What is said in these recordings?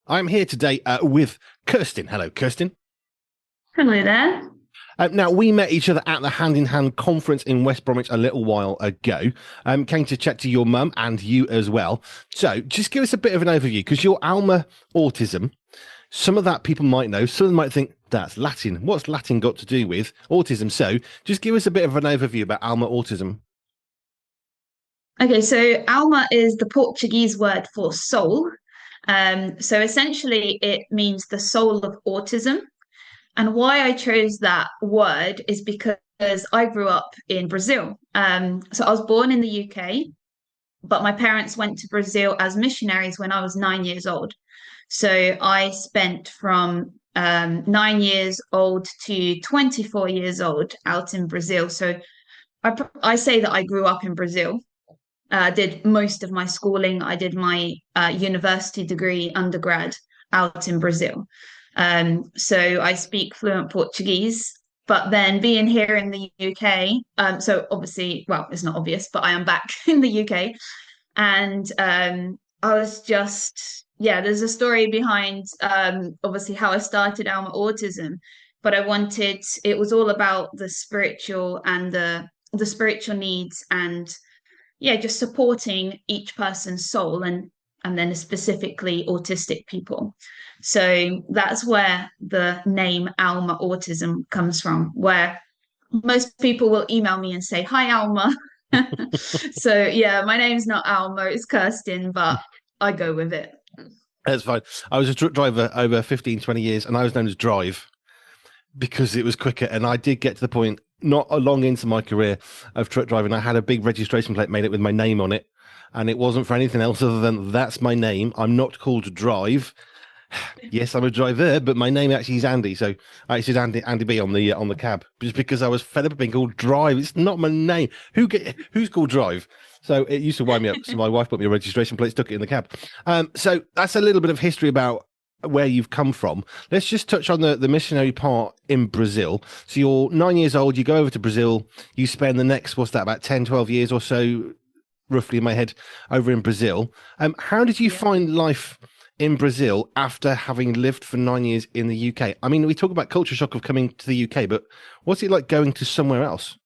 I'm here today with Kirstyn. Hello, Kirstyn. Hello there. Now, we met each other at the Hand in Hand conference in West Bromwich a little while ago. Came to chat to your mum and you as well. So just give us a bit of an overview, because you're Alma Autism. Some of that people might know. Some of them might think, that's Latin. What's Latin got to do with autism? So just give us a bit of an overview about Alma Autism. Okay, so alma is the Portuguese word for soul. So essentially, it means the soul of autism. And why I chose that word is because I grew up in Brazil. So I was born in the UK, but my parents went to Brazil as missionaries when I was 9 years old. So I spent from 9 years old to 24 years old out in Brazil. So I say that I grew up in Brazil. Did most of my schooling. I did my university degree, undergrad, out in Brazil. So I speak fluent Portuguese. But then being here in the UK, so obviously, well, it's not obvious, but I am back in the UK. And I was just, yeah, there's a story behind obviously how I started Alma Autism, but it was all about the spiritual and the spiritual needs and yeah, just supporting each person's soul and then specifically autistic people. So that's where the name Alma Autism comes from, where most people will email me and say, "Hi, Alma." So yeah, my name's not Alma, it's Kirstyn, but I go with it. That's fine. I was a truck driver over 15, 20 years, and I was known as Drive because it was quicker. And I did get to the point, not long into my career of truck driving, I had a big registration plate made it with my name on it. And it wasn't for anything else other than that's my name. I'm not called to drive. Yes, I'm a driver, but my name actually is Andy. So I actually said Andy B on the cab, just because I was fed up of being called Drive. It's not my name. Who's called Drive? So it used to wind me up. So my wife put me a registration plate, stuck it in the cab. So that's a little bit of history about where you've come from. Let's just touch on the missionary part in Brazil. So you're 9 years old, you go over to Brazil, you spend the next, what's that, about 10, 12 years or so, roughly in my head, over in Brazil. How did you Yeah. find life in Brazil after having lived for 9 years in the UK? I mean, we talk about culture shock of coming to the UK, but what's it like going to somewhere else?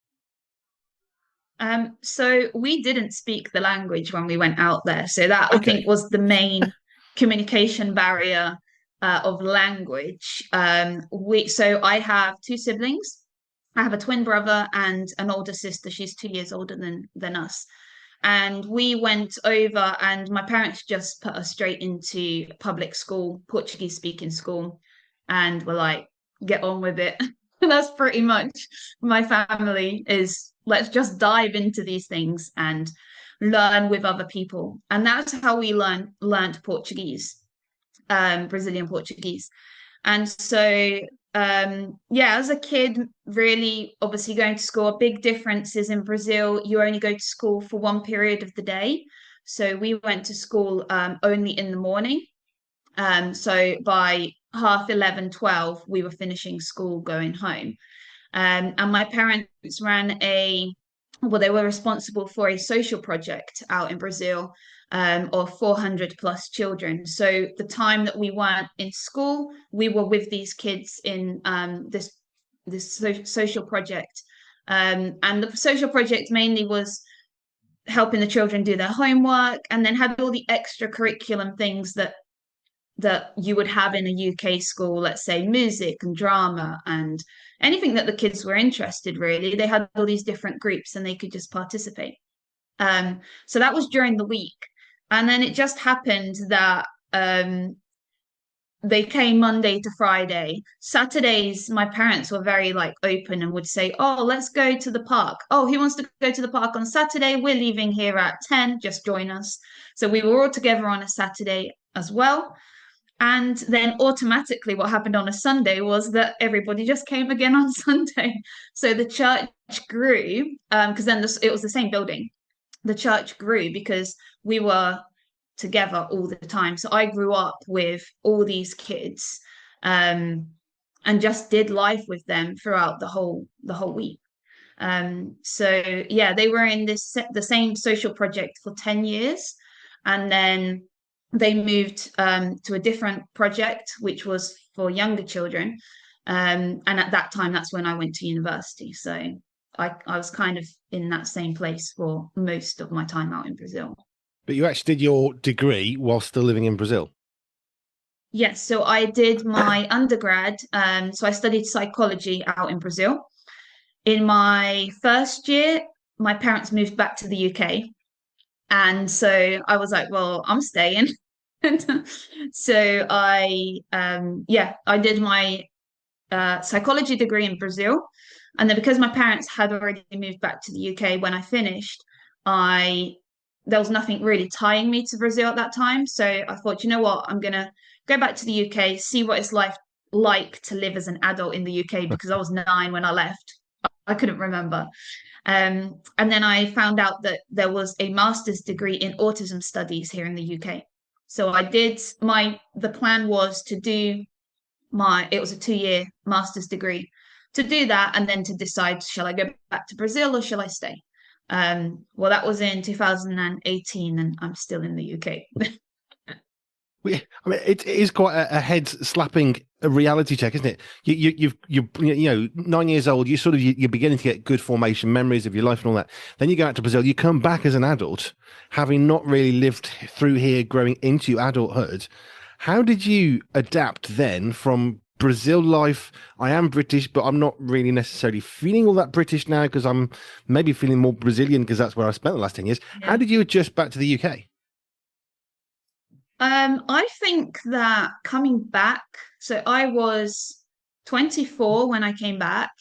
So we didn't speak the language when we went out there. So that I think Okay. was the main communication barrier of language. So I have two siblings. I have a twin brother and an older sister. She's 2 years older than us. And we went over, and my parents just put us straight into public school, Portuguese speaking school, and were like, get on with it. That's pretty much my family is let's just dive into these things and learn with other people. And that's how we learned Portuguese, Brazilian Portuguese. And so, yeah, as a kid, really, obviously going to school, a big difference is in Brazil, you only go to school for one period of the day. So we went to school only in the morning. So by half 11, 12, we were finishing school, going home. And my parents well, they were responsible for a social project out in Brazil of 400 plus children. So the time that we weren't in school, we were with these kids in this social project. And the social project mainly was helping the children do their homework and then had all the extra curriculum things that you would have in a UK school, let's say music and drama and anything that the kids were interested really. They had all these different groups and they could just participate. So that was during the week. And then it just happened that they came Monday to Friday. Saturdays, my parents were very like open and would say, "Oh, let's go to the park. Oh, who wants to go to the park on Saturday? We're leaving here at 10. Just join us." So we were all together on a Saturday as well. And then automatically, what happened on a Sunday was that everybody just came again on Sunday. So the church grew because then it was the same building. The church grew because we were together all the time. So I grew up with all these kids um, and just did life with them throughout the whole week. So yeah, they were in the same social project for 10 years. And then they moved to a different project, which was for younger children. And at that time, that's when I went to university. So I was kind of in that same place for most of my time out in Brazil. But you actually did your degree while still living in Brazil. Yes, so I did my undergrad. So I studied psychology out in Brazil. In my first year, my parents moved back to the UK. And so I was like, well, I'm staying. So I did my psychology degree in Brazil. And then because my parents had already moved back to the UK when I finished, I there was nothing really tying me to Brazil at that time. So I thought, you know what, I'm gonna go back to the UK, see what it's like to live as an adult in the UK because I was 9 when I left. I couldn't remember. And then I found out that there was a master's degree in autism studies here in the UK. So I did the plan was to do it was a 2-year master's degree to do that and then to decide, shall I go back to Brazil or shall I stay? Well, that was in 2018 and I'm still in the UK. I mean, it is quite a head slapping reality check, isn't it? You're 9 years old. You're beginning to get good formation memories of your life and all that. Then you go out to Brazil. You come back as an adult, having not really lived through here, growing into adulthood. How did you adapt then from Brazil life? I am British, but I'm not really necessarily feeling all that British now because I'm maybe feeling more Brazilian because that's where I spent the last 10 years. Yeah. How did you adjust back to the UK? I think that coming back, so I was 24 when I came back,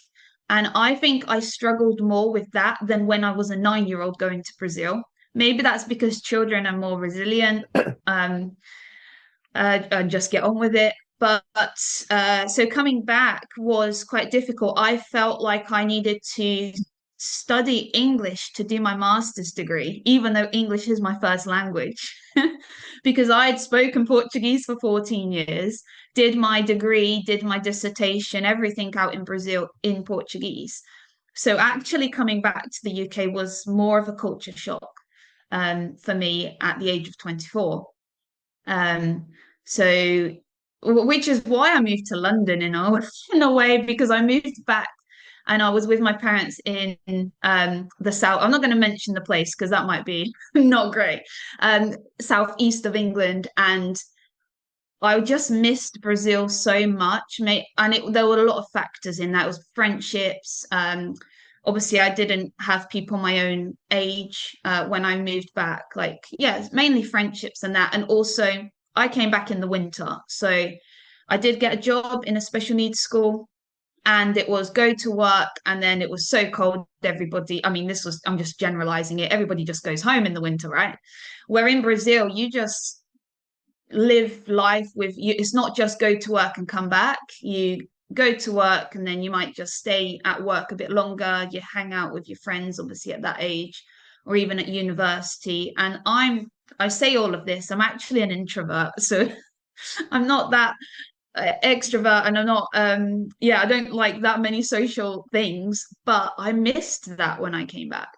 and I think I struggled more with that than when I was a 9-year-old going to Brazil. Maybe that's because children are more resilient, and just get on with it. But so coming back was quite difficult. I felt like I needed to study English to do my master's degree, even though English is my first language, because I had spoken Portuguese for 14 years, did my degree, did my dissertation, everything out in Brazil in Portuguese. So actually coming back to the UK was more of a culture shock for me at the age of 24. Um, so, which is why I moved to London in a way, because I moved back and I was with my parents in the south. I'm not going to mention the place because that might be not great. Southeast of England, and I just missed Brazil so much. There were a lot of factors in that. It was friendships. Obviously, I didn't have people my own age when I moved back. Like, yeah, mainly friendships and that. And also, I came back in the winter. So I did get a job in a special needs school and it was go to work and then it was so cold everybody, I mean, I'm just generalizing it, everybody just goes home in the winter, right? Where in Brazil you just live life with you, it's not just go to work and come back. You go to work and then you might just stay at work a bit longer, you hang out with your friends obviously at that age, or even at university. And I say all of this, I'm actually an introvert, so I'm not that extrovert, and I'm not I don't like that many social things, but I missed that when I came back.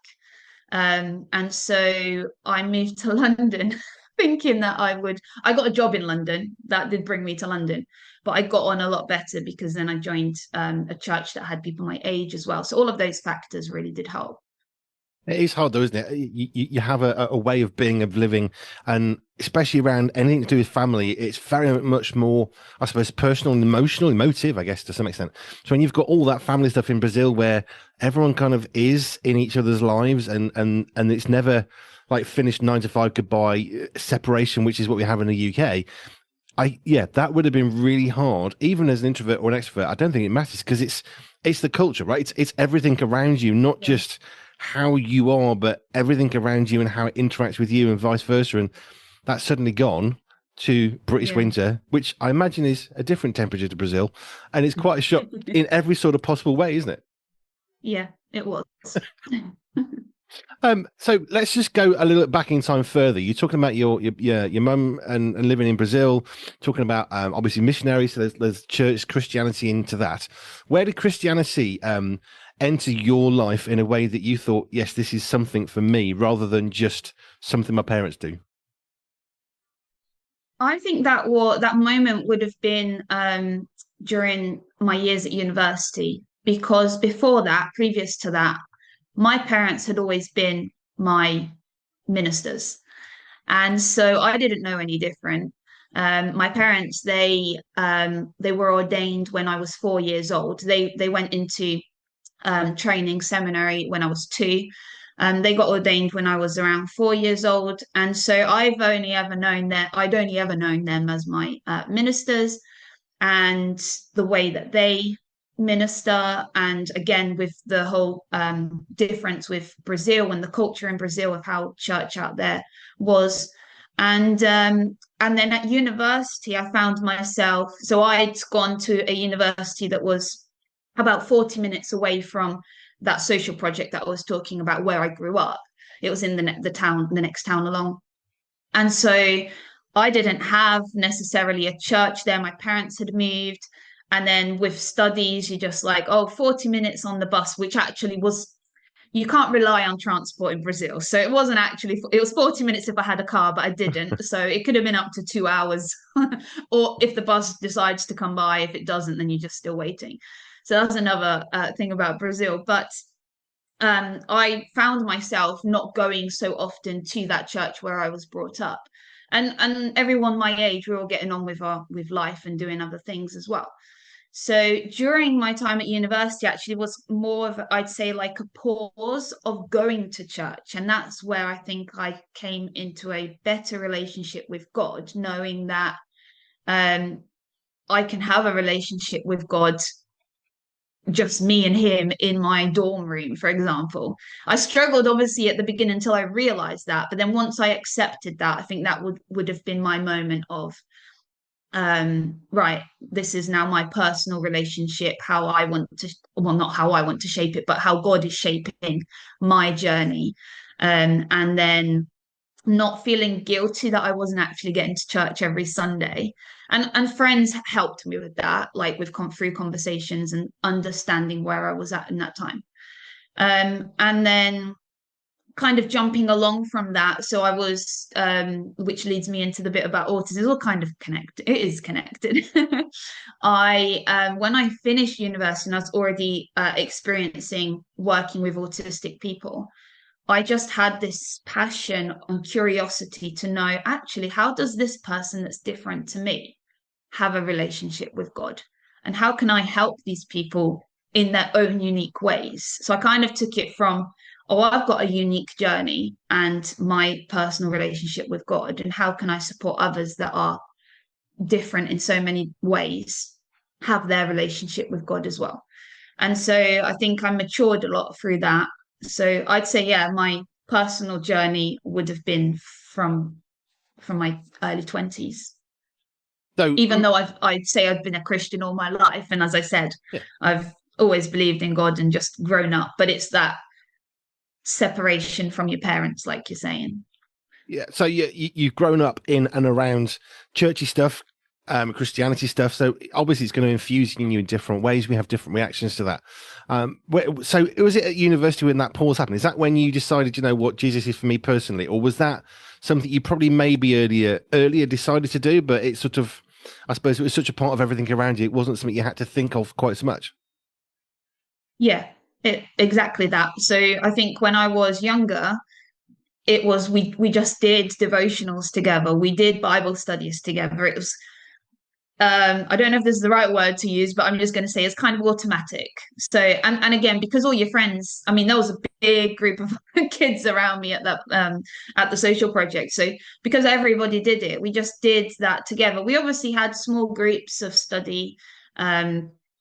And so I moved to London thinking that I got a job in London that did bring me to London, but I got on a lot better because then I joined a church that had people my age as well, so all of those factors really did help. It is hard though, isn't it? You have a way of being, of living, and especially around anything to do with family, it's very much more, I suppose, personal and emotive, I guess, to some extent. So when you've got all that family stuff in Brazil where everyone kind of is in each other's lives and it's never like finished 9 to 5 goodbye separation, which is what we have in the UK. That would have been really hard, even as an introvert or an extrovert. I don't think it matters because it's the culture, right? It's everything around you, not just how you are, but everything around you and how it interacts with you and vice versa. And that's suddenly gone to British winter, which I imagine is a different temperature to Brazil. And it's quite a shock in every sort of possible way, isn't it? Yeah, it was. So let's just go a little bit back in time further. You're talking about your mum and living in Brazil, talking about obviously missionaries. So there's church Christianity into that. Where did Christianity enter your life in a way that you thought, yes, this is something for me, rather than just something my parents do? I think that moment would have been during my years at university, because before that, previous to that, my parents had always been my ministers. And so I didn't know any different. My parents, they were ordained when I was 4 years old. They went into training seminary when I was two. They got ordained when I was around 4 years old, and so I'd only ever known them as my ministers, and the way that they minister, and again with the whole difference with Brazil and the culture in Brazil of how church out there was. And then at university I found myself, so I'd gone to a university that was about 40 minutes away from that social project that I was talking about where I grew up. It was in the next town along. And so I didn't have necessarily a church there. My parents had moved. And then with studies, you're just like, oh, 40 minutes on the bus, which actually was, you can't rely on transport in Brazil. So it wasn't actually, it was 40 minutes if I had a car, but I didn't. So it could have been up to 2 hours. Or if the bus decides to come by, if it doesn't, then you're just still waiting. So that's another thing about Brazil. But I found myself not going so often to that church where I was brought up. And everyone my age, we're all getting on with life and doing other things as well. So during my time at university, actually was more of, I'd say, like a pause of going to church. And that's where I think I came into a better relationship with God, knowing that I can have a relationship with God, just me and him in my dorm room, for example. I struggled obviously at the beginning until I realized that. But then once I accepted that, I think that would have been my moment of right, this is now my personal relationship, how I want to, well, not how I want to shape it, but how God is shaping my journey. And then not feeling guilty that I wasn't actually getting to church every Sunday. And friends helped me with that, like with through conversations and understanding where I was at in that time. And then kind of jumping along from that, so I was which leads me into the bit about autism. It's all kind of connected. It is connected. I when I finished university and I was already experiencing working with autistic people, I just had this passion and curiosity to know, actually, how does this person that's different to me have a relationship with God? And how can I help these people in their own unique ways? So I kind of took it from, oh, I've got a unique journey and my personal relationship with God, and how can I support others that are different in so many ways have their relationship with God as well? And so I think I matured a lot through that. So I'd say, yeah, my personal journey would have been from my early 20s. So, Even though I'd say I've been a Christian all my life. And as I said, yeah. I've always believed in God and just grown up. But it's that separation from your parents, like you're saying. Yeah, so you've grown up in and around churchy stuff, Christianity stuff. So obviously, it's going to infuse in you in different ways. We have different reactions to that. So was it at university when that pause happened? Is that when you decided, you know what, Jesus is for me personally, or was that something you probably maybe earlier decided to do, but it sort of, I suppose, it was such a part of everything around you, it wasn't something you had to think of quite so much? Yeah, exactly that. So I think when I was younger, it was we just did devotionals together. We did Bible studies together. It was I don't know if this is the right word to use, but I'm just going to say it's kind of automatic. So and again, because all your friends, I mean, there was a big group of kids around me at the social project. So because everybody did it, we just did that together. We obviously had small groups of study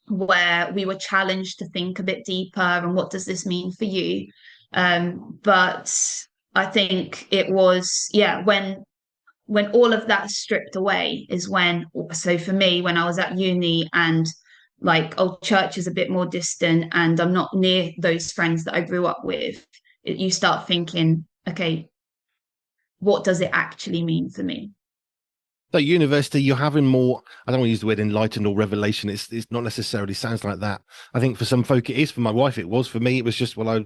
where we were challenged to think a bit deeper and what does this mean for you. But I think it was, yeah, when all of that stripped away is when, so for me, when I was at uni and like, oh, church is a bit more distant and I'm not near those friends that I grew up with, you start thinking, okay, what does it actually mean for me? So university, you're having more, I don't want to use the word enlightened or revelation. It's not necessarily sounds like that. I think for some folk it is. For my wife it was. For me it was just, well, I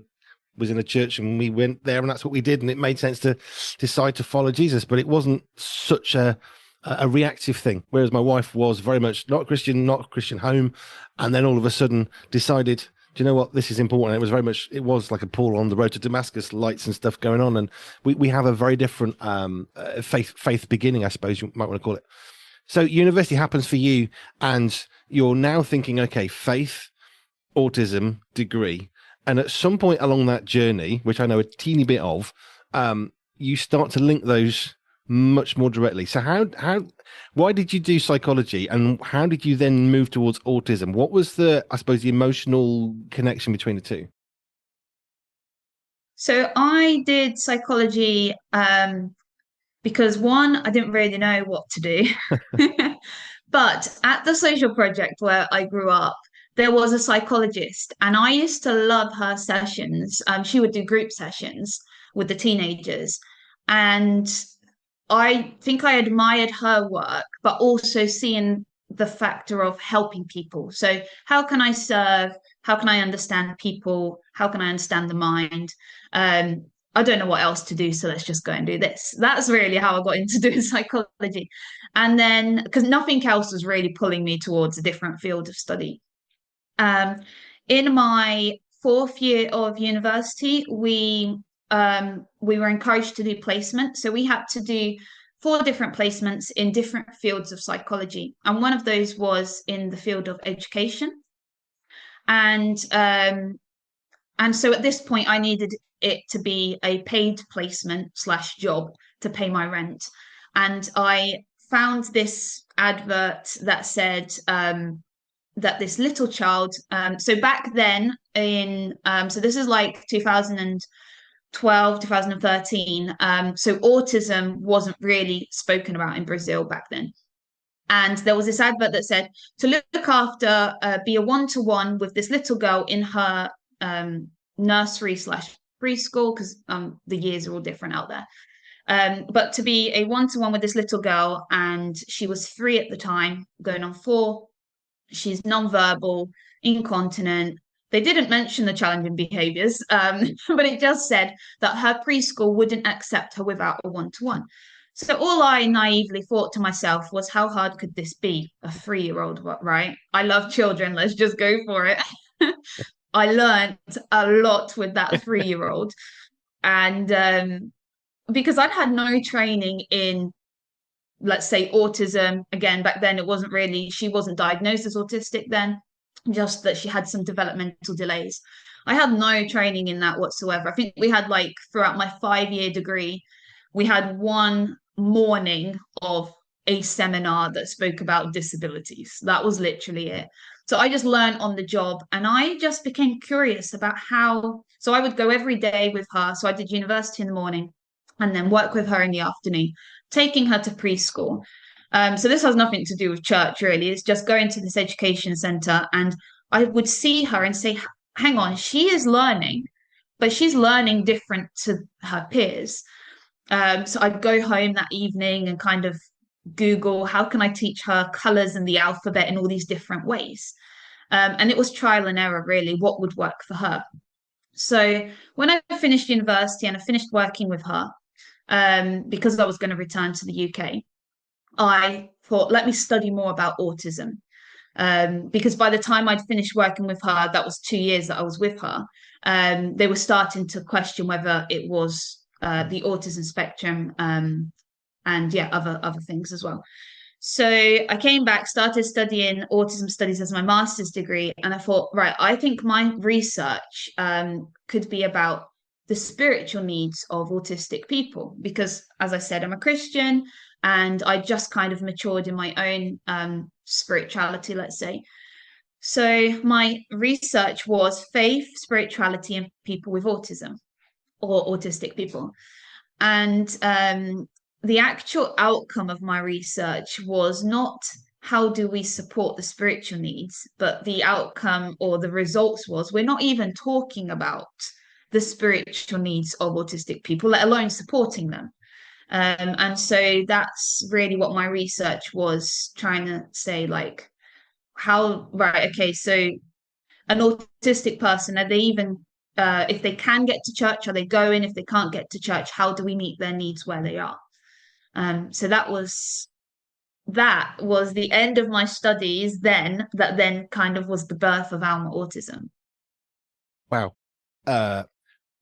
was in a church and we went there and that's what we did. And it made sense to decide to follow Jesus. But it wasn't such a a reactive thing, whereas my wife was very much not Christian, not a Christian home, and then all of a sudden decided, do you know what, this is important. It was very much, it was like a Paul on the road to Damascus, lights and stuff going on, and we have a very different faith beginning, I suppose you might want to call it. So university happens for you, and you're now thinking, okay, faith, autism, degree, and at some point along that journey, which I know a teeny bit of, you start to link those much more directly. So why did you do psychology, and how did you then move towards autism? What was the, I suppose, the emotional connection between the two? So I did psychology because one, I didn't really know what to do. But at the social project where I grew up, there was a psychologist, and I used to love her sessions. She would do group sessions with the teenagers. And I think I admired her work, but also seeing the factor of helping people. So, how can I serve? How can I understand people? How can I understand the mind? Um, I don't know what else to do, so let's just go and do this. That's really how I got into doing psychology. And then, because nothing else was really pulling me towards a different field of study. Um, in my fourth year of university, we were encouraged to do placement. So we had to do four different placements in different fields of psychology. And one of those was in the field of education. And and so at this point, I needed it to be a paid placement slash job to pay my rent. And I found this advert that said that this little child, so back then so this is like 2012, 2013. So autism wasn't really spoken about in Brazil back then. And there was this advert that said to look after, be a one-to-one with this little girl in her nursery slash preschool, because the years are all different out there. But to be a one-to-one with this little girl, and she was 3 at the time, going on 4. She's non-verbal, incontinent. They didn't mention the challenging behaviors, but it just said that her preschool wouldn't accept her without a one-to-one. So all I naively thought to myself was, how hard could this be? A 3-year-old, right? I love children. Let's just go for it. I learned a lot with that 3-year-old. And because I'd had no training in, let's say, autism. Again, back then she wasn't diagnosed as autistic then, just that she had some developmental delays. I had no training in that whatsoever. I think we had, like, throughout my 5-year degree, we had one morning of a seminar that spoke about disabilities. That was literally it. So I just learned on the job, and I just became curious about so I would go every day with her. So I did university in the morning and then work with her in the afternoon, taking her to preschool. So this has nothing to do with church, really. It's just going to this education center, and I would see her and say, hang on, she is learning, but she's learning different to her peers. So I'd go home that evening and kind of Google, how can I teach her colors and the alphabet in all these different ways? And it was trial and error, really, what would work for her. So when I finished university and I finished working with her, because I was going to return to the UK, I thought, let me study more about autism. Because by the time I'd finished working with her, that was 2 years that I was with her, they were starting to question whether it was the autism spectrum, and yeah, other things as well. So I came back, started studying autism studies as my master's degree, and I thought, right, I think my research could be about the spiritual needs of autistic people, because, as I said, I'm a Christian, and I just kind of matured in my own spirituality, let's say. So my research was faith, spirituality, and people with autism, or autistic people. And the actual outcome of my research was not how do we support the spiritual needs, but the outcome or the results was, we're not even talking about the spiritual needs of autistic people, let alone supporting them. And so that's really what my research was trying to say, like, right, okay, so an autistic person, are they even, if they can get to church, are they going? If they can't get to church, how do we meet their needs where they are? So that was that was the end of my studies then, that then kind of was the birth of Alma Autism. Wow. Uh,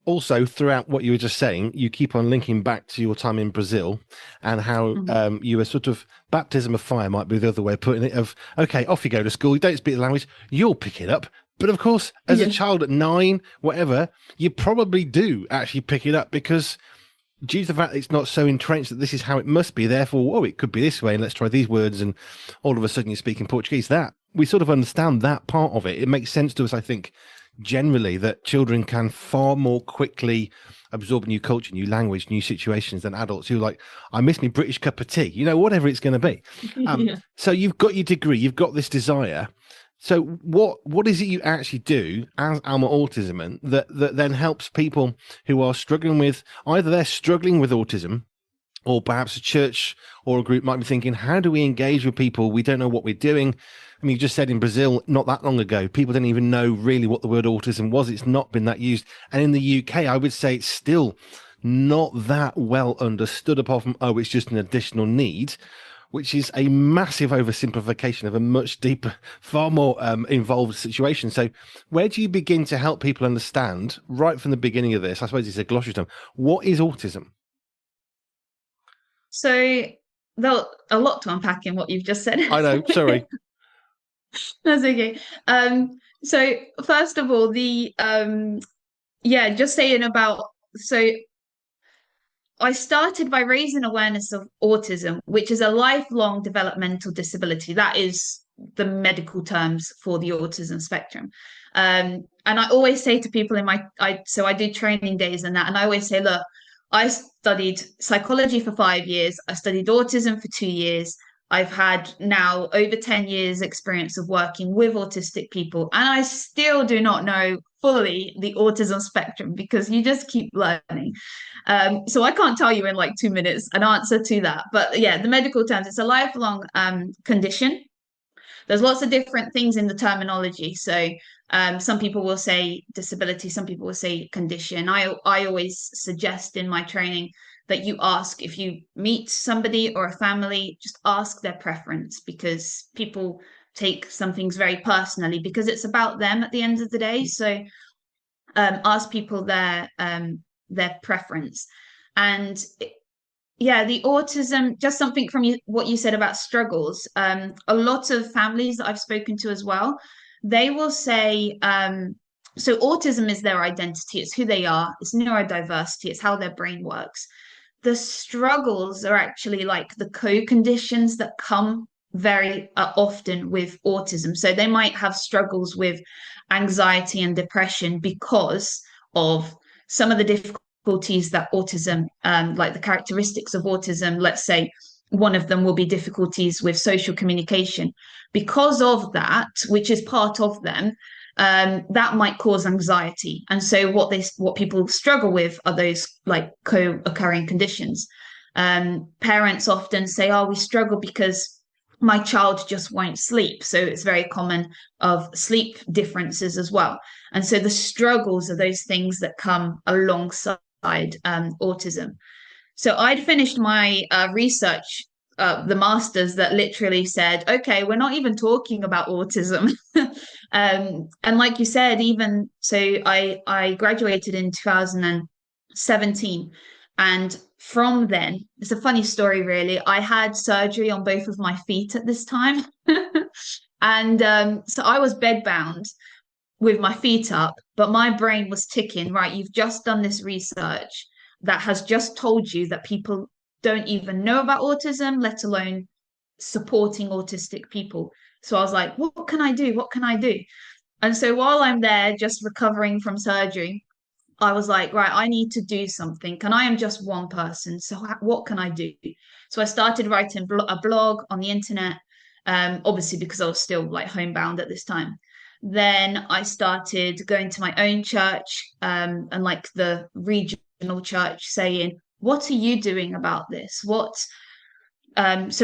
Also, throughout what you were just saying, you keep on linking back to your time in Brazil and how Mhm. you were sort of baptism of fire, might be the other way of putting it. Of, okay, off you go to school, you don't speak the language, you'll pick it up. But of course, as a Yeah. child at 9, whatever, you probably do actually pick it up because due to the fact that it's not so entrenched that this is how it must be, therefore, oh, it could be this way, and let's try these words, and all of a sudden you're speaking Portuguese. That we sort of understand that part of it. It makes sense to us, I think, generally, that children can far more quickly absorb new culture, new language, new situations than adults who like, I miss my British cup of tea, whatever it's going to be. Yeah. So you've got your degree, you've got this desire. So what is it you actually do as Alma Autism and that then helps people who are struggling with either they're struggling with autism, or perhaps a church or a group might be thinking, how do we engage with people? We don't know what we're doing. I mean, you just said in Brazil, not that long ago, people didn't even know really what the word autism was. It's not been that used. And in the UK, I would say it's still not that well understood, apart from, oh, it's just an additional need, which is a massive oversimplification of a much deeper, far more involved situation. So where do you begin to help people understand right from the beginning of this? I suppose it's a glossary term. What is autism? So there's a lot to unpack in what you've just said. I know, sorry. That's okay. So first of all, yeah, just saying about so I started by raising awareness of autism, which is a lifelong developmental disability. That is the medical terms for the autism spectrum. And I always say to people so I do training days and that, and I always say, look, I studied psychology for 5 years. I studied autism for 2 years. I've had now over 10 years experience of working with autistic people, and I still do not know fully the autism spectrum because you just keep learning. So I can't tell you in like 2 minutes an answer to that. But yeah, the medical terms, it's a lifelong condition. There's lots of different things in the terminology. So some people will say disability, some people will say condition. I always suggest in my training that you ask, if you meet somebody or a family, just ask their preference, because people take some things very personally because it's about them at the end of the day. So ask people their preference. And yeah, the autism, just something from what you said about struggles. A lot of families that I've spoken to as well, they will say, so autism is their identity, it's who they are, it's neurodiversity, it's how their brain works. The struggles are actually like the co-conditions that come very often with autism. So they might have struggles with anxiety and depression because of some of the difficulties that autism, like the characteristics of autism, let's say one of them will be difficulties with social communication. Because of that, which is part of them, that might cause anxiety. And so what people struggle with are those like co-occurring conditions. Parents often say, oh, we struggle because my child just won't sleep. So it's very common of sleep differences as well. And so the struggles are those things that come alongside autism. So I'd finished my research, the masters, that literally said, okay, we're not even talking about autism. And like you said, even so, I graduated in 2017, and from then, it's a funny story, really. I had surgery on both of my feet at this time, and so I was bedbound with my feet up, but my brain was ticking, right? You've just done this research that has just told you that people don't even know about autism, let alone supporting autistic people. So I was like, what can I do? What can I do? And so while I'm there just recovering from surgery, I was like, right, I need to do something. And I am just one person. So what can I do? So I started writing a blog on the internet, obviously because I was still like homebound at this time. Then I started going to my own church, and like the regional church, saying, what are you doing about this? So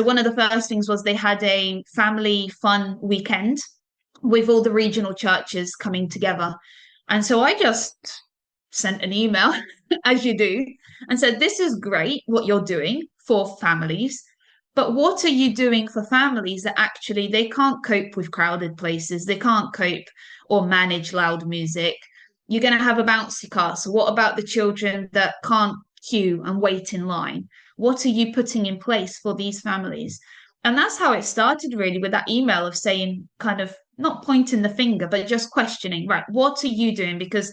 one of the first things was they had a family fun weekend with all the regional churches coming together. And so I just sent an email, as you do, and said, this is great what you're doing for families, But what are you doing for families that actually they can't cope with crowded places, they can't cope or manage loud music? You're going to have a bouncy castle. What about the children that can't queue and wait in line? What are you putting in place for these families? And that's how it started, really, with that email of saying, kind of not pointing the finger, but just questioning, right, what are you doing? Because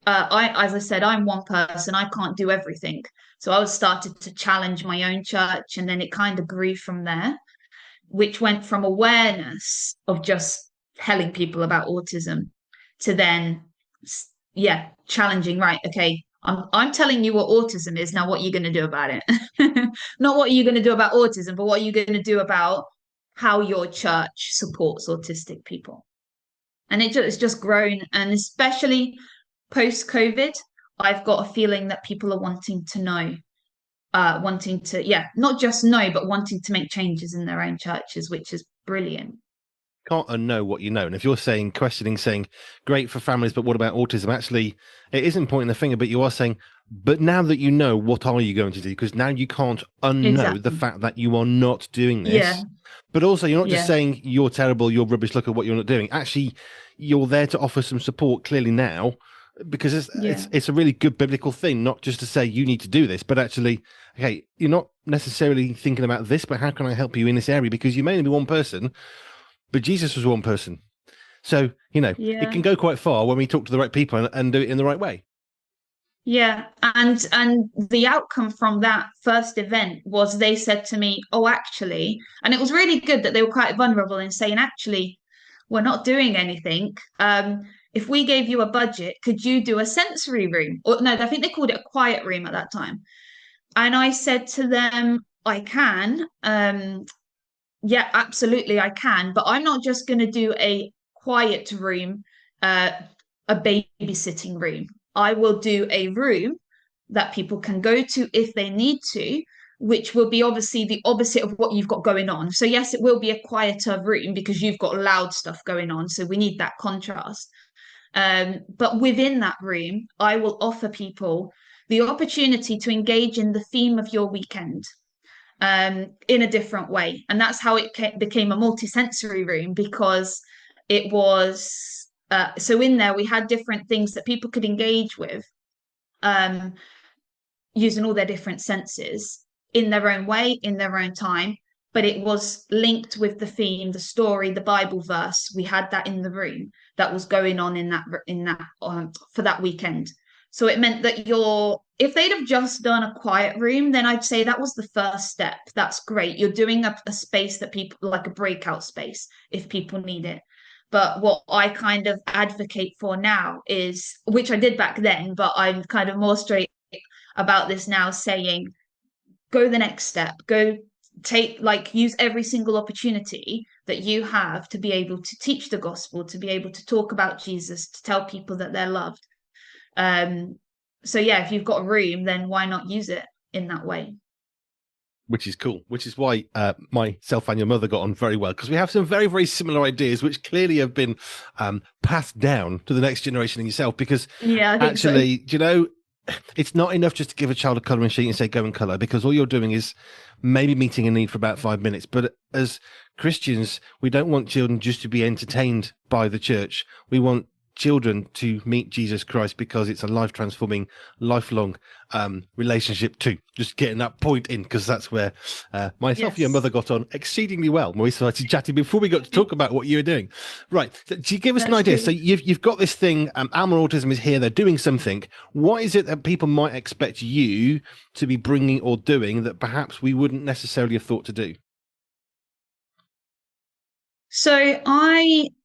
as I said, I'm one person, I can't do everything. So I was started to challenge my own church, and then it kind of grew from there, which went from awareness of just telling people about autism to then, yeah, challenging, right, okay, I'm telling you what autism is. Now, what are you going to do about it? Not what are you going to do about autism, but what are you going to do about how your church supports autistic people? And it's just grown. And especially post COVID, I've got a feeling that people are wanting to know, wanting to, yeah, not just know, but wanting to make changes in their own churches, which is brilliant. Can't unknow what you know. And if you're saying, questioning, saying, great for families, but what about autism? Actually, it isn't pointing the finger, but you are saying, but now that you know, what are you going to do? Because now you can't unknow the Exactly. fact that you are not doing Yeah. this. But also, you're not just Yeah. saying you're terrible, you're rubbish, look at what you're not doing. Actually, you're there to offer some support clearly now, because Yeah. it's a really good biblical thing, not just to say you need to do this, but actually, okay, you're not necessarily thinking about this, but how can I help you in this area? Because you may only be one person, but Jesus was one person. So, it Yeah. can go quite far when we talk to the right people and do it in the right way. Yeah. And the outcome from that first event was they said to me, oh, actually, and it was really good that they were quite vulnerable in saying, actually, we're not doing anything. If we gave you a budget, could you do a sensory room? Or no, I think they called it a quiet room at that time. And I said to them, I can. Yeah, absolutely, I can. But I'm not just going to do a quiet room, uh, a babysitting room. I will do a room that people can go to if they need to, which will be obviously the opposite of what you've got going on. So, yes, it will be a quieter room because you've got loud stuff going on. So, we need that contrast. But within that room, I will offer people the opportunity to engage in the theme of your weekend in a different way. And that's how it became a multi-sensory room, because it was so in there we had different things that people could engage with um, using all their different senses in their own way, in their own time. But it was linked with the theme, the story, the Bible verse. We had that in the room that was going on in that for that weekend. So it meant that if they'd have just done a quiet room, then I'd say that was the first step. That's great. You're doing a space that people like, a breakout space if people need it. But what I kind of advocate for now is, which I did back then, but I'm kind of more straight about this now, saying, go the next step, go take, like, use every single opportunity that you have to be able to teach the gospel, to be able to talk about Jesus, to tell people that they're loved. So yeah, if you've got a room, then why not use it in that way? Which is cool, which is why myself and your mother got on very well, because we have some very, very similar ideas, which clearly have been passed down to the next generation and yourself. Because Yeah, I think so. actually, it's not enough just to give a child a colouring sheet and say, go and colour, because all you're doing is maybe meeting a need for about 5 minutes. But as Christians, we don't want children just to be entertained by the church. We want children to meet Jesus Christ, because it's a life transforming, lifelong relationship too. Just getting that point in, because that's where myself and your Yes, mother got on exceedingly well when we started chatting before we got to talk about what you were doing. Right. So, do you give us an that's idea? So true. you've got this thing, Alma Autism is here, they're doing something. What is it that people might expect you to be bringing or doing that perhaps we wouldn't necessarily have thought to do?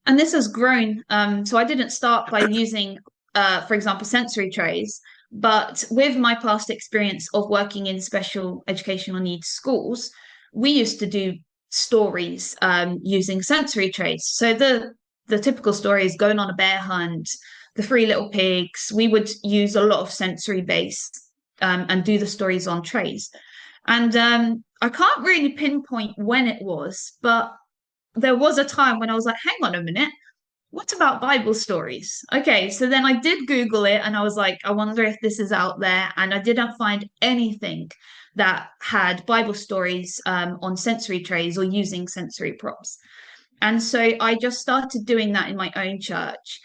And this has grown. So I didn't start by using, for example, sensory trays, but with my past experience of working in special educational needs schools, we used to do stories using sensory trays. So the typical story is going on a bear hunt, the three little pigs. We would use a lot of sensory based and do the stories on trays. And I can't really pinpoint when it was, but there was a time when I was like, hang on a minute, what about Bible stories? Okay, so then I did Google it and I was like, I wonder if this is out there. And I didn't find anything that had Bible stories on sensory trays or using sensory props. And so I just started doing that in my own church.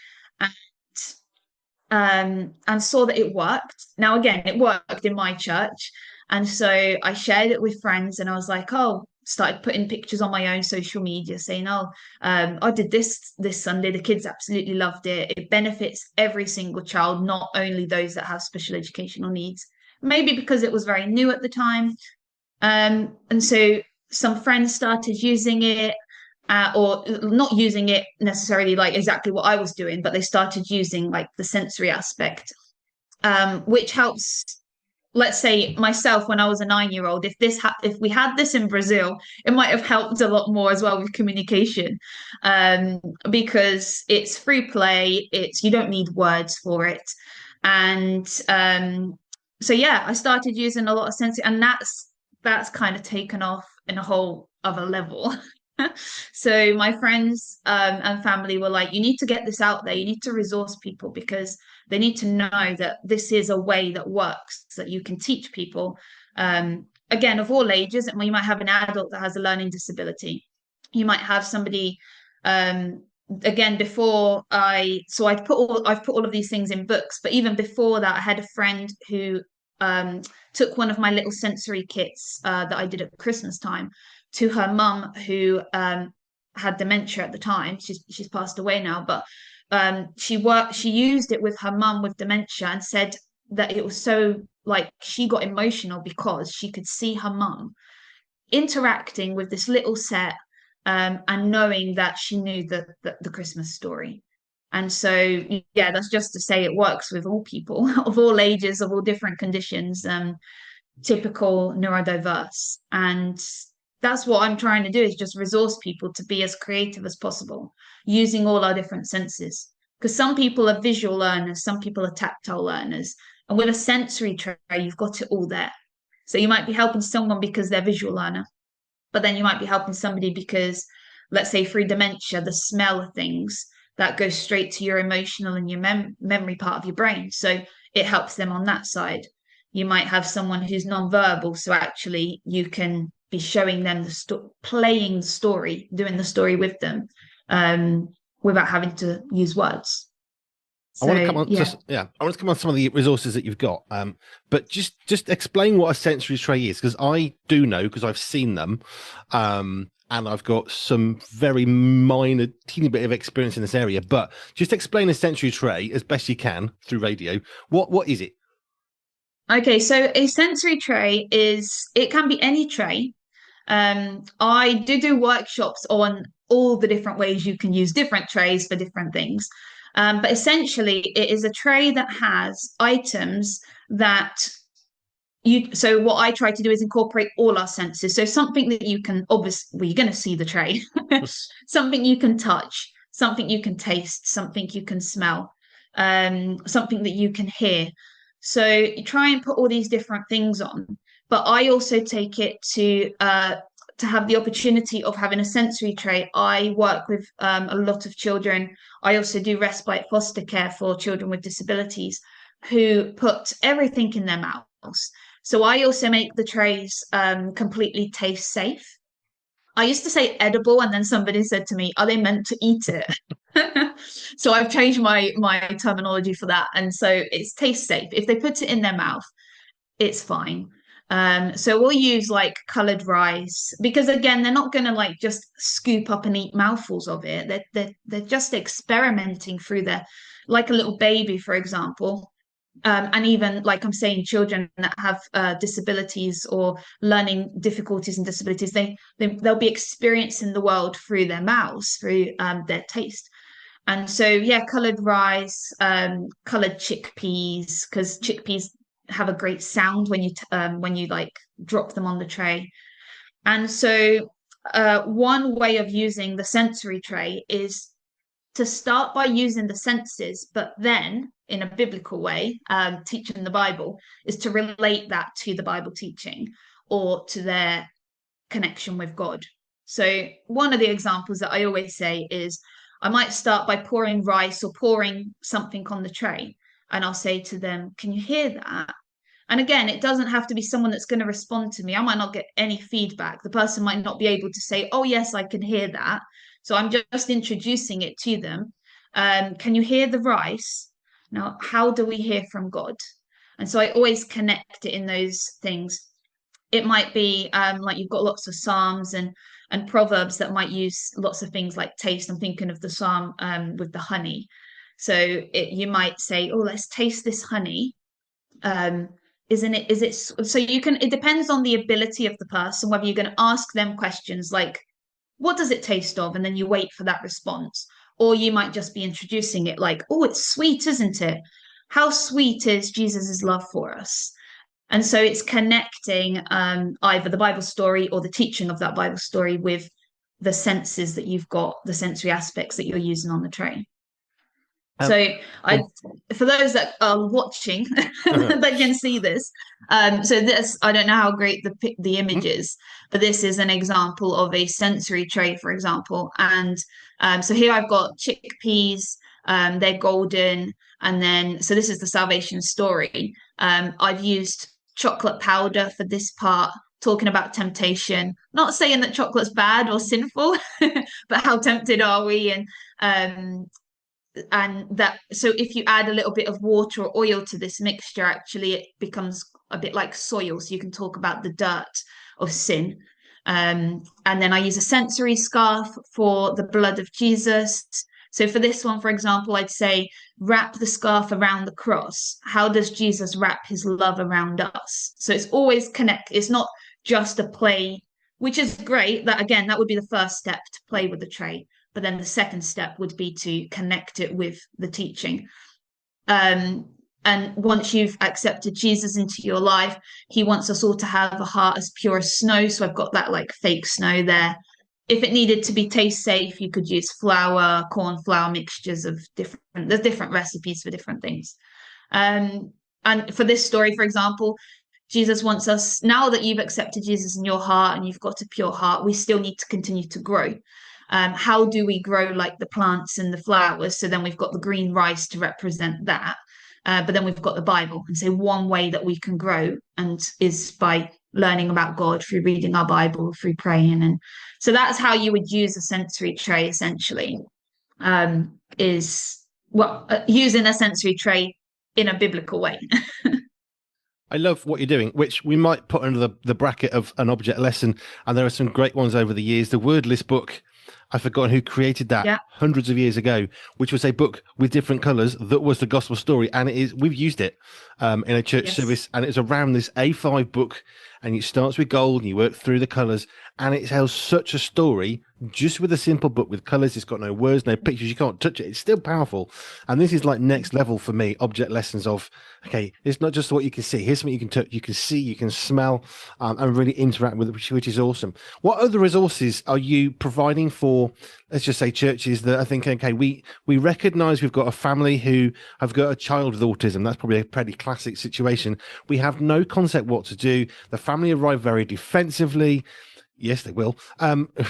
And saw that it worked. Now, again, it worked in my church. And so I shared it with friends and I was like, oh, started putting pictures on my own social media saying, oh, I did this Sunday. The kids absolutely loved it. It benefits every single child, not only those that have special educational needs. Maybe because it was very new at the time. And so some friends started using it, or not using it necessarily like exactly what I was doing, but they started using like the sensory aspect, which helps. Let's say myself when I was a 9-year-old, if we had this in Brazil, it might have helped a lot more as well with communication, because it's free play. You don't need words for it, and so yeah, I started using a lot of sensory, and that's kind of taken off in a whole other level. So my friends and family were like, you need to get this out there. You need to resource people because they need to know that this is a way that works, that you can teach people, again, of all ages. And you might have an adult that has a learning disability. You might have somebody, again, I've put all of these things in books, but even before that, I had a friend who took one of my little sensory kits that I did at Christmas time to her mum, who had dementia at the time. She's passed away now, but she used it with her mum with dementia and said that it was so, like, she got emotional because she could see her mum interacting with this little set, and knowing that she knew the Christmas story. And so, yeah, that's just to say it works with all people of all ages, of all different conditions, typical neurodiverse. And that's what I'm trying to do, is just resource people to be as creative as possible using all our different senses. Because some people are visual learners, some people are tactile learners. And with a sensory tray, you've got it all there. So you might be helping someone because they're a visual learner, but then you might be helping somebody because, let's say, through dementia, the smell of things that goes straight to your emotional and your memory part of your brain. So it helps them on that side. You might have someone who's nonverbal, so actually you can be showing them playing the story, doing the story with them, without having to use words. I want to come on, yeah. I want to come on some of the resources that you've got. But just explain what a sensory tray is, because I do know, because I've seen them, and I've got some very minor, teeny bit of experience in this area. But just explain a sensory tray as best you can through radio. What is it? Okay, so a sensory tray it can be any tray. I do workshops on all the different ways you can use different trays for different things. But essentially, it is a tray that has items that so what I try to do is incorporate all our senses. So something that you can, obviously, well, you're going to see the tray, something you can touch, something you can taste, something you can smell, something that you can hear. So you try and put all these different things on. But I also take it to have the opportunity of having a sensory tray. I work with a lot of children. I also do respite foster care for children with disabilities who put everything in their mouths. So I also make the trays completely taste safe. I used to say edible, and then somebody said to me, "Are they meant to eat it?" So I've changed my terminology for that, and so it's taste safe. If they put it in their mouth, it's fine. So we'll use like colored rice, because again, they're not going to like just scoop up and eat mouthfuls of it. They're just experimenting through like a little baby, for example. And even, like I'm saying, children that have disabilities or learning difficulties and disabilities, they'll be experiencing the world through their mouths, through their taste. And so, yeah, colored rice, colored chickpeas, because chickpeas have a great sound when you like drop them on the tray. And so, one way of using the sensory tray is to start by using the senses, but then in a biblical way, teaching the Bible, is to relate that to the Bible teaching or to their connection with God. So one of the examples that I always say is, I might start by pouring rice or pouring something on the tray. And I'll say to them, can you hear that? And again, it doesn't have to be someone that's going to respond to me. I might not get any feedback. The person might not be able to say, oh, yes, I can hear that. So I'm just introducing it to them. Can you hear the rice? Now, how do we hear from God? And so I always connect it in those things. It might be like you've got lots of Psalms and Proverbs that might use lots of things like taste. I'm thinking of the Psalm with the honey. So you might say, oh, let's taste this honey. Isn't it, is it, so you can, it depends on the ability of the person, whether you're going to ask them questions like, what does it taste of? And then you wait for that response. Or you might just be introducing it like, oh, it's sweet, isn't it? How sweet is Jesus's love for us? And so it's connecting either the Bible story or the teaching of that Bible story with the senses that you've got, the sensory aspects that you're using on the train. Um, So for those that are watching, they can see this. So this, I don't know how great the image is, but this is an example of a sensory tray, for example. And so here I've got chickpeas, they're golden. And then, so this is the salvation story. I've used chocolate powder for this part, talking about temptation, not saying that chocolate's bad or sinful, but how tempted are we? And that, so if you add a little bit of water or oil to this mixture, actually it becomes a bit like soil, so you can talk about the dirt of sin. And then I use a sensory scarf for the blood of Jesus. So for this one, for example, I'd say wrap the scarf around the cross. How does Jesus wrap his love around us? So it's always connect. It's not just a play, which is great. That again, that would be the first step, to play with the tray. But then the second step would be to connect it with the teaching. And once you've accepted Jesus into your life, he wants us all to have a heart as pure as snow. So I've got that like fake snow there. If it needed to be taste safe, you could use flour, corn flour mixtures of there's different recipes for different things. And for this story, for example, Jesus wants us, now that you've accepted Jesus in your heart and you've got a pure heart, we still need to continue to grow. How do we grow like the plants and the flowers? So then we've got the green rice to represent that. But then we've got the Bible. And so one way that we can grow and is by learning about God through reading our Bible, through praying. And so that's how you would use a sensory tray essentially, using a sensory tray in a biblical way. I love what you're doing, which we might put under the bracket of an object lesson. And there are some great ones over the years. The Wordless book, I've forgotten who created that hundreds of years ago, which was a book with different colors that was the gospel story. And we've used it in a church service, and it's around this A5 book, and it starts with gold and you work through the colors, and it tells such a story just with a simple book with colors. It's got no words, no pictures, you can't touch it. It's still powerful. And this is like next level for me, object lessons of, okay, it's not just what you can see. Here's something you can touch, you can see, you can smell, and really interact with it, which is awesome. What other resources are you providing for, let's just say, churches that I think, okay, we recognize we've got a family who have got a child with autism. That's probably a pretty classic situation. We have no concept what to do. The family arrive very defensively. Yes, they will.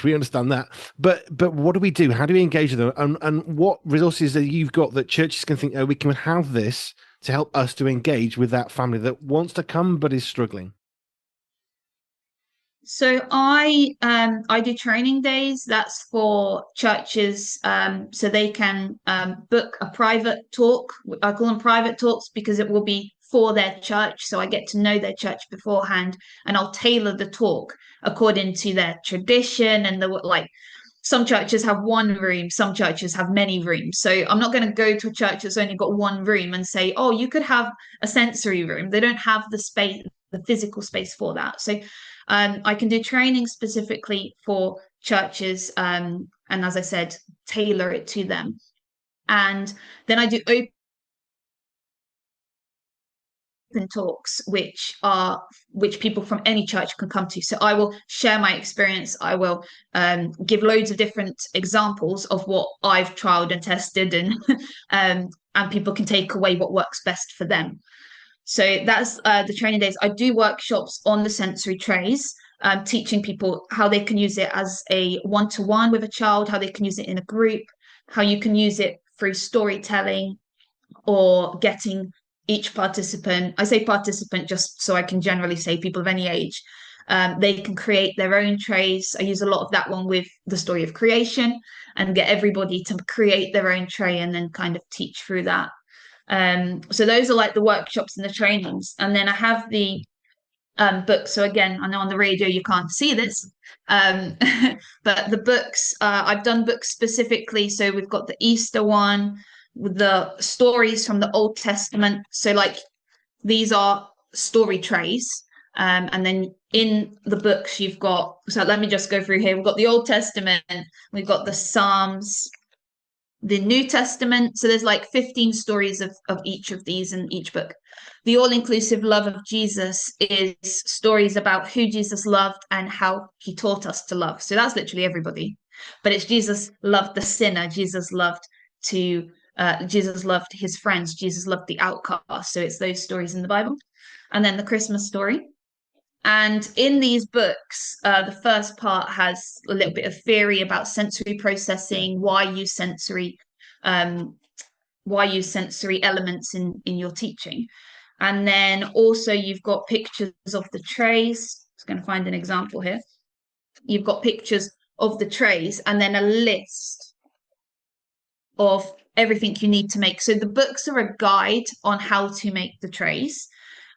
We understand that. But what do we do? How do we engage with them? And what resources that you've got that churches can think, oh, we can have this to help us to engage with that family that wants to come but is struggling? So I do training days. That's for churches, so they can book a private talk. I call them private talks because it will be for their church. So I get to know their church beforehand, and I'll tailor the talk according to their tradition. And some churches have one room, some churches have many rooms. So I'm not going to go to a church that's only got one room and say, oh, you could have a sensory room. They don't have the space, the physical space for that. So I can do training specifically for churches, and as I said, tailor it to them. And then I do open talks, which people from any church can come to. So I will share my experience. I will give loads of different examples of what I've trialed and tested, and people can take away what works best for them. So that's the training days. I do workshops on the sensory trays, teaching people how they can use it as a one-to-one with a child, how they can use it in a group, how you can use it through storytelling or getting each participant, I say participant just so I can generally say people of any age, they can create their own trays. I use a lot of that one with the story of creation and get everybody to create their own tray and then kind of teach through that. So those are like the workshops and the trainings. And then I have the books. So again, I know on the radio you can't see this, but the books, I've done books specifically. So we've got the Easter one with the stories from the Old Testament. So like these are story trays. And then in the books you've got, so let me just go through here. We've got the Old Testament, we've got the Psalms, the New Testament. So there's like 15 stories of each of these in each book. The all-inclusive love of Jesus is stories about who Jesus loved and how he taught us to love. So that's literally everybody. But it's Jesus loved the sinner. Jesus loved his friends. Jesus loved the outcast. So it's those stories in the Bible. And then the Christmas story. And in these books, the first part has a little bit of theory about sensory processing, why use sensory elements in your teaching. And then also you've got pictures of the trays. I'm just going to find an example here. You've got pictures of the trays and then a list of everything you need to make. So the books are a guide on how to make the trays.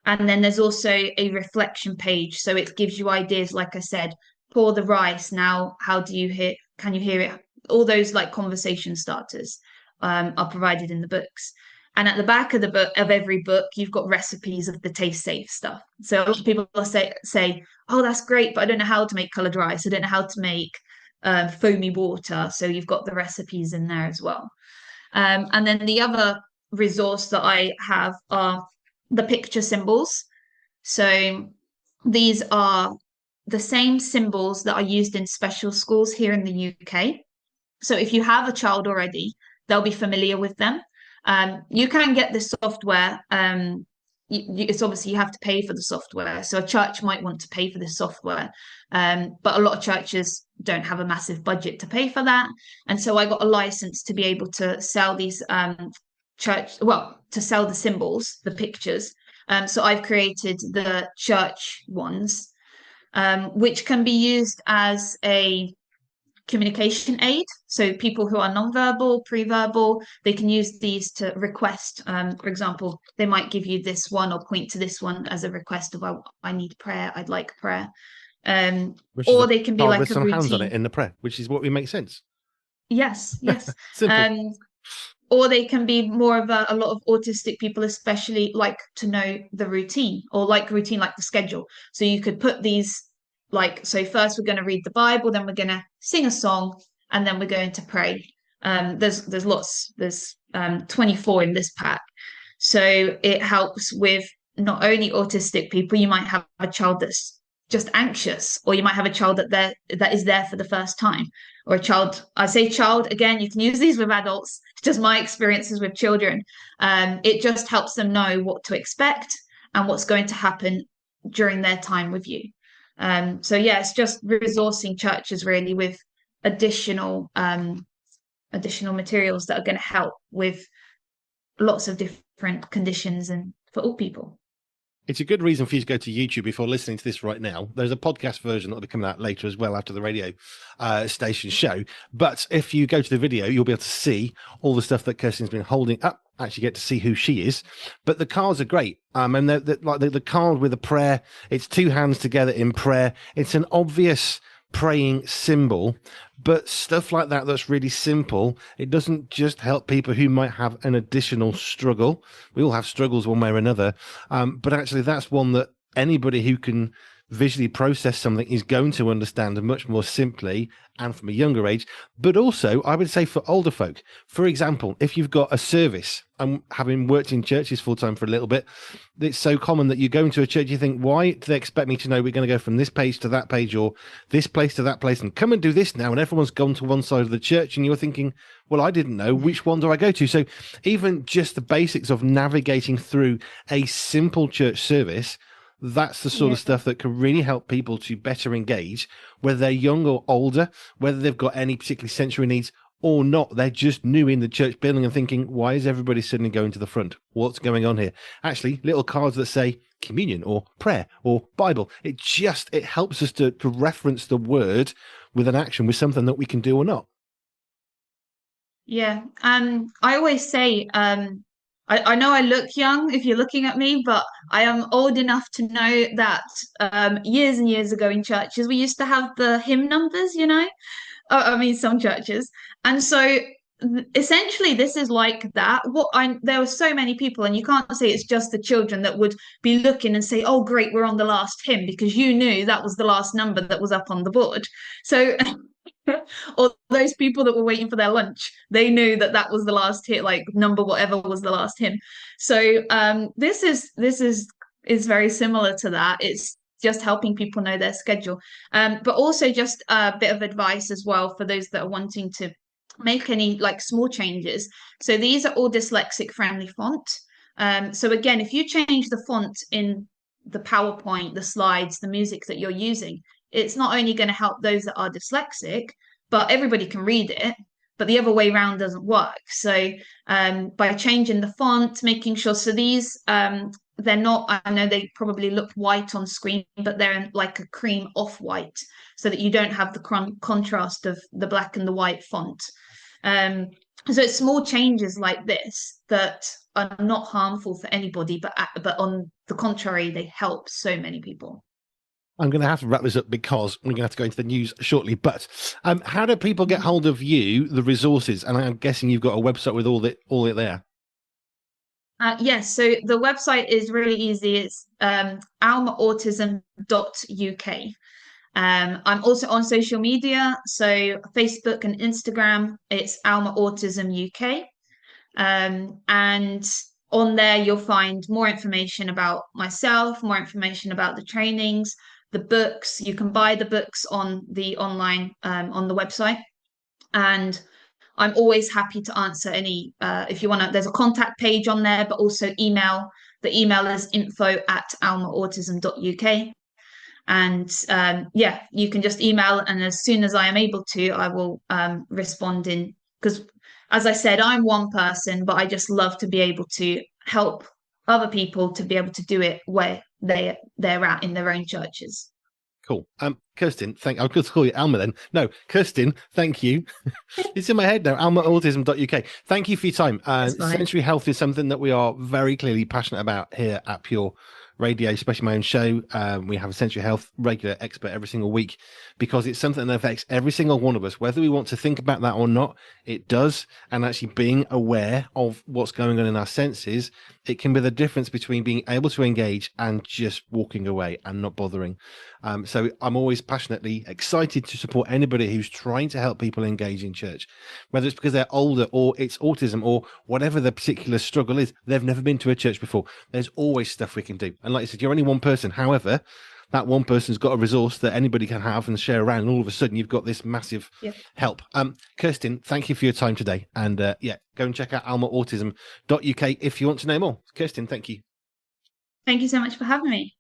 And then there's also a reflection page. So it gives you ideas, like I said, pour the rice. Now, how do you hear? Can you hear it? All those like conversation starters are provided in the books. And at the back of the book, of every book, you've got recipes of the taste safe stuff. So a lot of people will say, oh, that's great, but I don't know how to make colored rice. I don't know how to make foamy water. So you've got the recipes in there as well. And then the other resource that I have are the picture symbols. So these are the same symbols that are used in special schools here in the UK. So if you have a child already, they'll be familiar with them. You can get this software. It's obviously you have to pay for the software. So a church might want to pay for this software, but a lot of churches don't have a massive budget to pay for that. And so I got a license to be able to sell these to sell the symbols, the pictures. So I've created the church ones, which can be used as a communication aid. So people who are nonverbal, pre-verbal, they can use these to request. For example, they might give you this one or point to this one as a request of, oh, I need prayer, I'd like prayer. Or they can be like with a some routine. hands on it in the prayer, which is what would make sense. Yes. Simple. Or they can be more of a lot of autistic people, especially like to know the routine or like routine, like the schedule. So you could put these so first we're going to read the Bible, then we're going to sing a song, and then we're going to pray. There's lots, there's 24 in this pack. So it helps with not only autistic people, you might have a child that's just anxious, or you might have a child that is there for the first time, or a child, I say child, again, you can use these with adults, it's just my experiences with children. It just helps them know what to expect and what's going to happen during their time with you. So yeah, it's just resourcing churches really with additional materials that are going to help with lots of different conditions and for all people. It's a good reason for you to go to YouTube before listening to this right now. There's a podcast version that'll be coming out later as well after the radio station show. But if you go to the video, you'll be able to see all the stuff that Kirstyn's been holding up. Actually get to see who she is. But the cards are great. And the card with a prayer, it's two hands together in prayer. It's an obvious praying symbol, but stuff like that that's really simple. It doesn't just help people who might have an additional struggle. We all have struggles one way or another, but actually that's one that anybody who can visually process something is going to understand much more simply and from a younger age. But also I would say for older folk, for example, if you've got a service, and having worked in churches full time for a little bit, it's so common that you go into a church, you think, why do they expect me to know we're going to go from this page to that page or this place to that place and come and do this now? And everyone's gone to one side of the church and you're thinking, well, I didn't know, which one do I go to? So even just the basics of navigating through a simple church service, that's the sort of stuff that can really help people to better engage, whether they're young or older, whether they've got any particular sensory needs or not. They're just new in the church building and thinking, why is everybody suddenly going to the front? What's going on here? Actually, little cards that say communion or prayer or Bible. It helps us to reference the word with an action, with something that we can do or not. Yeah. I always say, I know I look young if you're looking at me, but I am old enough to know that years and years ago in churches, we used to have the hymn numbers, you know? I mean, some churches. And so essentially this is like that. There were so many people, and you can't say it's just the children that would be looking and say, oh great, we're on the last hymn, because you knew that was the last number that was up on the board. So or those people that were waiting for their lunch, they knew that that was the last hit, like number whatever was the last hymn. So this is very similar to that. It's just helping people know their schedule, but also just a bit of advice as well for those that are wanting to make any like small changes. So these are all dyslexic friendly font. So again, if you change the font in the PowerPoint, the slides, the music that you're using, it's not only going to help those that are dyslexic, but everybody can read it. But the other way around doesn't work. So by changing the font, making sure, so these they're not, I know they probably look white on screen, but they're in like a cream off-white, so that you don't have the contrast of the black and the white font. So it's small changes like this that are not harmful for anybody, but on the contrary, they help so many people. I'm going to have to wrap this up because we're going to have to go into the news shortly. But how do people get hold of you, the resources? And I'm guessing you've got a website with all it there. Yes, so the website is really easy. It's almaautism.uk. I'm also on social media, so Facebook and Instagram, it's Alma Autism UK. And on there, you'll find more information about myself, more information about the trainings, the books. You can buy the books on the online, on the website. And I'm always happy to answer any, if you want to, there's a contact page on there, but also email. The email is info@almaautism.uk. And yeah, you can just email, and as soon as I am able to, I will respond in, because as I said, I'm one person, but I just love to be able to help other people to be able to do it where they're at in their own churches. Cool. Kirstyn, I was going to call you Alma then. No, Kirstyn, thank you. It's in my head now, almaautism.uk. Thank you for your time. Sensory health is something that we are very clearly passionate about here at Pure Radio, especially my own show. We have a sensory health regular expert every single week because it's something that affects every single one of us, whether we want to think about that or not. It does. And actually being aware of what's going on in our senses, it can be the difference between being able to engage and just walking away and not bothering. So I'm always passionately excited to support anybody who's trying to help people engage in church, whether it's because they're older or it's autism or whatever the particular struggle is. They've never been to a church before. There's always stuff we can do. And like I said, you're only one person. However, that one person's got a resource that anybody can have and share around. And all of a sudden, you've got this massive help. Kirstyn, thank you for your time today. And yeah, go and check out almaautism.uk if you want to know more. Kirstyn, thank you. Thank you so much for having me.